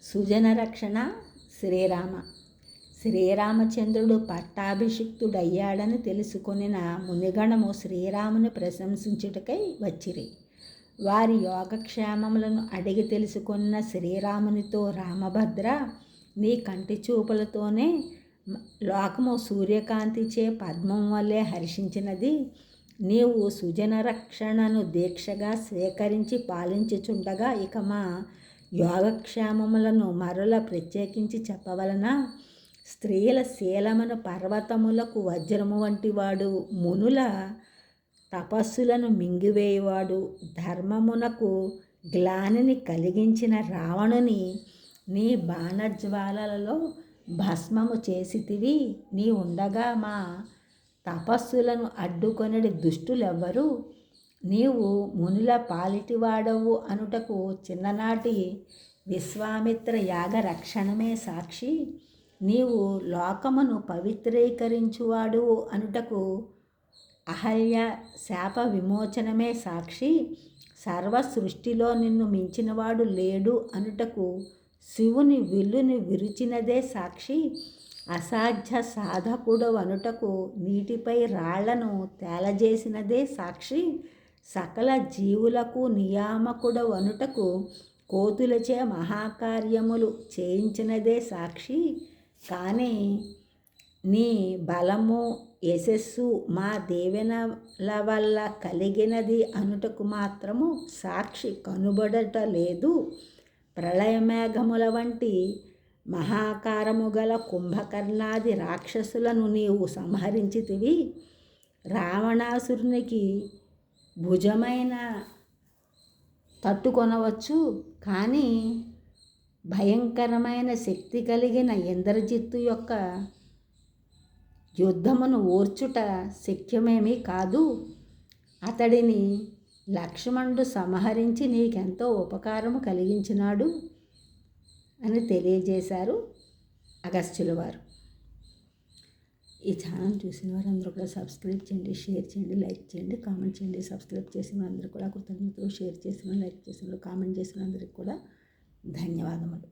సుజన రక్షణ శ్రీరామ. శ్రీరామచంద్రుడు పట్టాభిషిక్తుడయ్యాడని తెలుసుకొనిన మునిగణము శ్రీరాముని ప్రశంసించుటకై వచ్చిరి. వారి యోగక్షేమములను అడిగి తెలుసుకున్న శ్రీరామునితో, రామభద్ర, నీ కంటి చూపులతోనే లోకము సూర్యకాంతిచే పద్మం వల్లే హర్షించినది. నీవు సుజన రక్షణను దీక్షగా స్వీకరించి పాలించుచుండగా ఇక మా యోగక్షేమములను మరల ప్రత్యేకించి చెప్పవలన. స్త్రీల శీలమును పర్వతములకు వజ్రము వంటివాడు, మునుల తపస్సులను మింగివేయువాడు, ధర్మమునకు గ్లానిని కలిగించిన రావణుని నీ బాణజ్వాలలలో భస్మము చేసితివి. నీ ఉండగా మా తపస్సులను అడ్డుకొనడి దుష్టులెవ్వరు? నీవు మునుల పాలిటివాడవు అనుటకు చిన్ననాటి విశ్వామిత్ర యాగ రక్షణమే సాక్షి. నీవు లోకమును పవిత్రీకరించువాడు అనుటకు అహల్య శాప విమోచనమే సాక్షి. సర్వ సృష్టిలో నిన్ను మించినవాడు లేడు అనుటకు శివుని విల్లుని విరుచినదే సాక్షి. అసాధ్య సాధకుడు అనుటకు నీటిపై రాళ్లను తేలజేసినదే సాక్షి. సకల జీవులకు నియామకుడు అనుటకు కోతులచే మహాకార్యములు చేయించినదే సాక్షి. కానీ నీ బలము యశస్సు మా దీవెనల వల్ల కలిగినది అనుటకు మాత్రము సాక్షి కనుబడట లేదు. ప్రళయమేఘముల వంటి మహాకారము గల కుంభకర్ణాది రాక్షసులను నీవు సంహరించితివి. రావణాసురునికి భుజమైన తట్టుకొనవచ్చు, కానీ భయంకరమైన శక్తి కలిగిన ఇంద్రజిత్తు యొక్క యుద్ధమును ఓర్చుట శక్యమేమీ కాదు. అతడిని లక్ష్మణుడు సంహరించి నీకెంతో ఉపకారము కలిగించినాడు అని తెలియజేశారు అగస్త్యుల వారు. ఈ ఛానల్ చూసిన వారు అందరూ కూడా సబ్స్క్రైబ్ చేయండి, షేర్ చేయండి, లైక్ చేయండి, కామెంట్ చేయండి. సబ్స్క్రైబ్ చేసిన అందరూ కూడా కృతజ్ఞతలు, షేర్ చేసిన, లైక్ చేసిన, కామెంట్ చేసిన అందరికీ కూడా ధన్యవాదములు.